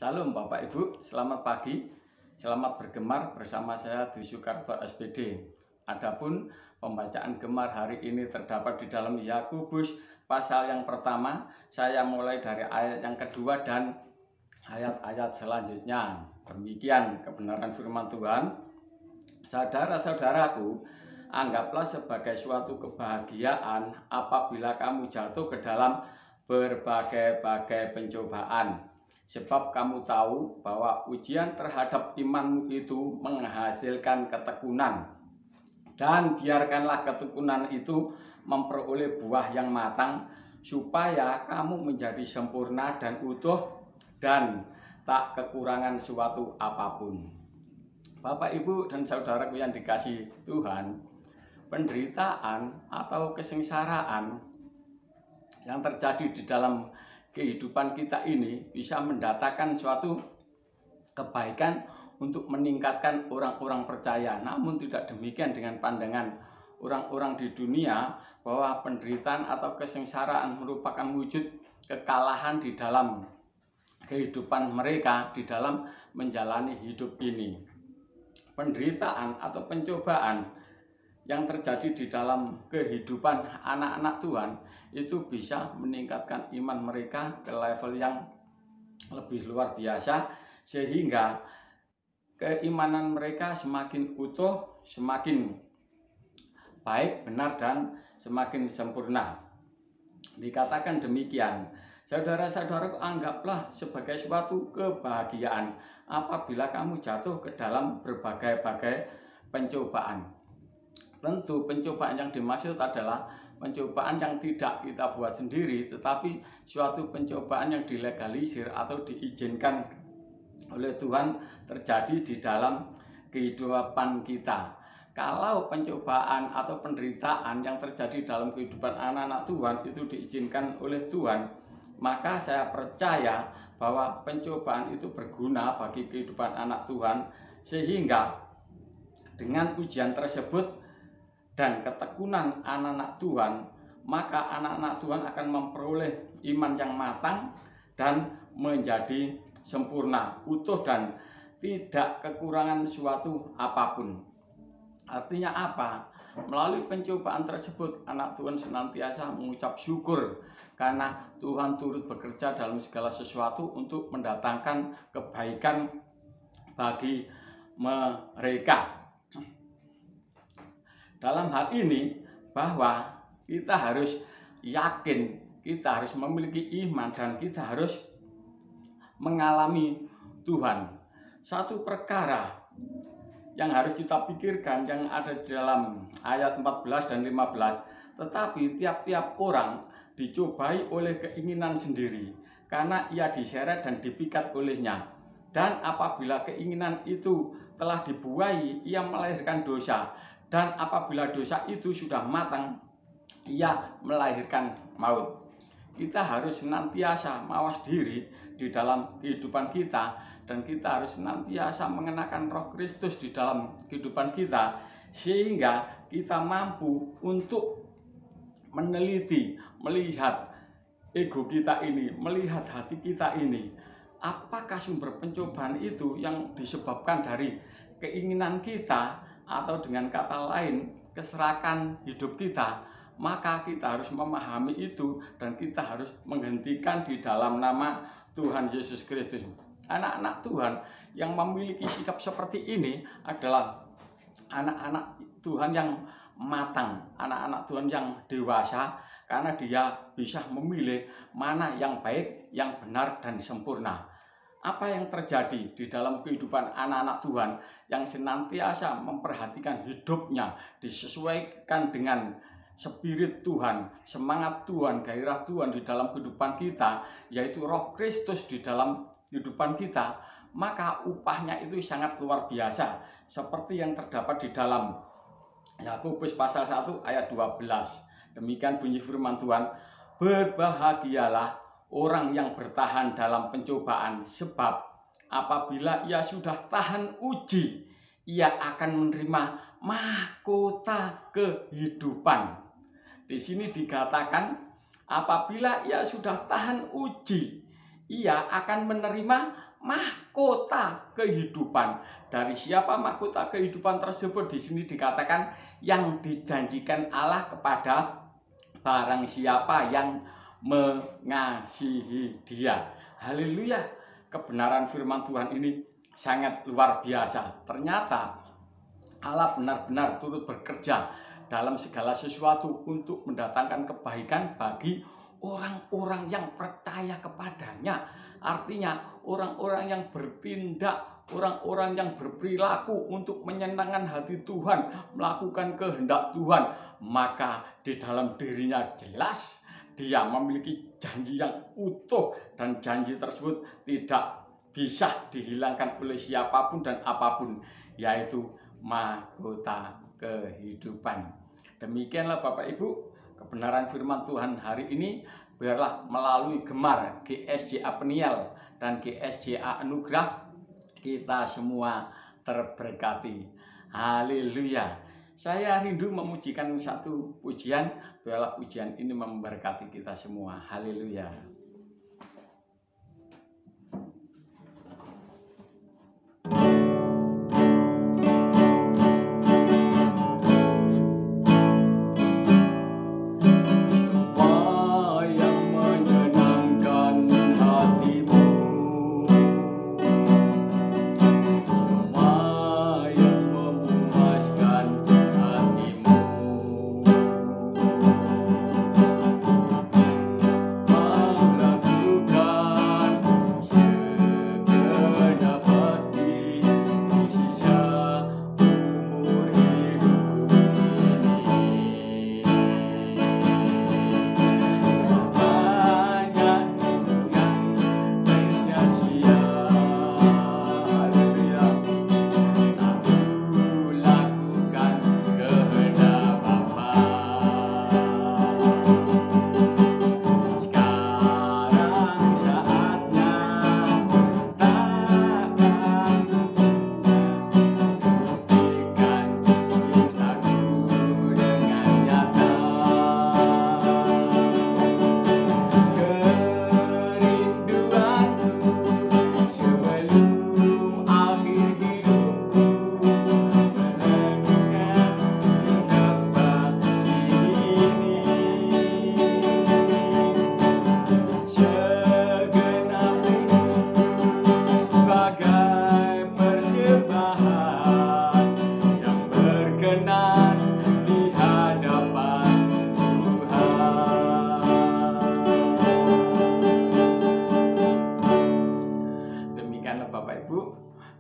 Salam Bapak Ibu, selamat pagi, selamat bergemar bersama saya Dwi Sukarto SPD. Adapun pembacaan gemar hari ini terdapat di dalam Yakobus pasal yang pertama. Saya mulai dari ayat yang kedua dan ayat-ayat selanjutnya. Demikian kebenaran firman Tuhan. Saudara-saudaraku, anggaplah sebagai suatu kebahagiaan apabila kamu jatuh ke dalam berbagai-bagai pencobaan. Sebab kamu tahu bahwa ujian terhadap imanmu itu menghasilkan ketekunan. Dan biarkanlah ketekunan itu memperoleh buah yang matang, supaya kamu menjadi sempurna dan utuh dan tak kekurangan suatu apapun. Bapak, Ibu, dan saudaraku yang dikasihi Tuhan, penderitaan atau kesengsaraan yang terjadi di dalam kehidupan kita ini bisa mendatangkan suatu kebaikan untuk meningkatkan orang-orang percaya. Namun tidak demikian dengan pandangan orang-orang di dunia, bahwa penderitaan atau kesengsaraan merupakan wujud kekalahan di dalam kehidupan mereka di dalam menjalani hidup ini. Penderitaan atau pencobaan yang terjadi di dalam kehidupan anak-anak Tuhan itu bisa meningkatkan iman mereka ke level yang lebih luar biasa, sehingga keimanan mereka semakin utuh, semakin baik, benar, dan semakin sempurna. Dikatakan demikian, saudara-saudaraku, anggaplah sebagai suatu kebahagiaan apabila kamu jatuh ke dalam berbagai-bagai pencobaan. Tentu pencobaan yang dimaksud adalah pencobaan yang tidak kita buat sendiri, tetapi suatu pencobaan yang dilegalisir atau diizinkan oleh Tuhan terjadi di dalam kehidupan kita. Kalau pencobaan atau penderitaan yang terjadi dalam kehidupan anak-anak Tuhan itu diizinkan oleh Tuhan, maka saya percaya bahwa pencobaan itu berguna bagi kehidupan anak Tuhan, sehingga dengan ujian tersebut dan ketekunan anak-anak Tuhan, maka anak-anak Tuhan akan memperoleh iman yang matang dan menjadi sempurna, utuh, dan tidak kekurangan suatu apapun. Artinya apa? Melalui pencobaan tersebut, anak Tuhan senantiasa mengucap syukur karena Tuhan turut bekerja dalam segala sesuatu untuk mendatangkan kebaikan bagi mereka. Dalam hal ini, bahwa kita harus yakin, kita harus memiliki iman, dan kita harus mengalami Tuhan. Satu perkara yang harus kita pikirkan yang ada di dalam ayat 14 dan 15, tetapi tiap-tiap orang dicobai oleh keinginan sendiri, karena ia diseret dan dipikat olehnya. Dan apabila keinginan itu telah dibuai, ia melahirkan dosa. Dan apabila dosa itu sudah matang, ia melahirkan maut. Kita harus senantiasa mawas diri di dalam kehidupan kita, dan kita harus senantiasa mengenakan Roh Kristus di dalam kehidupan kita, sehingga kita mampu untuk meneliti, melihat ego kita ini, melihat hati kita ini. Apakah sumber pencobaan itu yang disebabkan dari keinginan kita, atau dengan kata lain keserakan hidup kita? Maka kita harus memahami itu, dan kita harus menghentikan di dalam nama Tuhan Yesus Kristus. Anak-anak Tuhan yang memiliki sikap seperti ini adalah anak-anak Tuhan yang matang, anak-anak Tuhan yang dewasa, karena dia bisa memilih mana yang baik, yang benar, dan sempurna. Apa yang terjadi di dalam kehidupan anak-anak Tuhan yang senantiasa memperhatikan hidupnya disesuaikan dengan spirit Tuhan, semangat Tuhan, gairah Tuhan di dalam kehidupan kita, yaitu Roh Kristus di dalam kehidupan kita, maka upahnya itu sangat luar biasa, seperti yang terdapat di dalam Yakobus pasal 1 ayat 12. Demikian bunyi firman Tuhan, berbahagialah orang yang bertahan dalam pencobaan, sebab apabila ia sudah tahan uji, ia akan menerima mahkota kehidupan. Di sini dikatakan apabila ia sudah tahan uji, ia akan menerima mahkota kehidupan. Dari siapa mahkota kehidupan tersebut? Di sini dikatakan yang dijanjikan Allah kepada barang siapa yang mengasihi Dia. Haleluya. Kebenaran firman Tuhan ini sangat luar biasa. Ternyata Allah benar-benar turut bekerja dalam segala sesuatu untuk mendatangkan kebaikan bagi orang-orang yang percaya kepadanya. Artinya orang-orang yang bertindak, orang-orang yang berperilaku untuk menyenangkan hati Tuhan, melakukan kehendak Tuhan, maka di dalam dirinya jelas dia memiliki janji yang utuh, dan janji tersebut tidak bisa dihilangkan oleh siapapun dan apapun, yaitu mahkota kehidupan. Demikianlah Bapak Ibu, kebenaran firman Tuhan hari ini. Biarlah melalui gemar GSJA Peniel dan GSJA Anugerah kita semua terberkati. Haleluya. Saya rindu memujikan satu pujian. Biarlah pujian ini memberkati kita semua. Haleluya.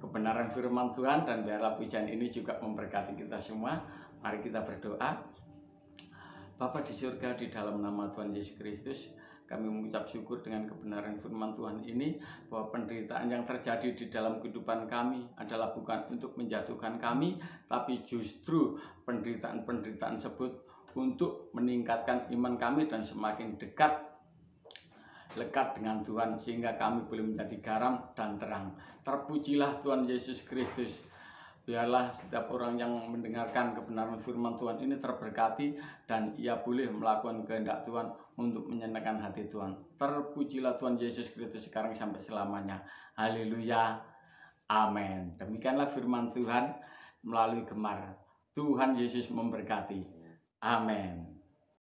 Kebenaran firman Tuhan, dan biarlah pujian ini juga memberkati kita semua. Mari kita berdoa. Bapa di surga, di dalam nama Tuhan Yesus Kristus, kami mengucap syukur dengan kebenaran firman Tuhan ini, bahwa penderitaan yang terjadi di dalam kehidupan kami adalah bukan untuk menjatuhkan kami, tapi justru penderitaan-penderitaan tersebut untuk meningkatkan iman kami dan semakin lekat dengan Tuhan, sehingga kami boleh menjadi garam dan terang. Terpujilah Tuhan Yesus Kristus. Biarlah setiap orang yang mendengarkan kebenaran firman Tuhan ini terberkati, dan ia boleh melakukan kehendak Tuhan untuk menyenangkan hati Tuhan. Terpujilah Tuhan Yesus Kristus sekarang sampai selamanya. Haleluya. Amin. Demikianlah firman Tuhan melalui gemar. Tuhan Yesus memberkati. Amin.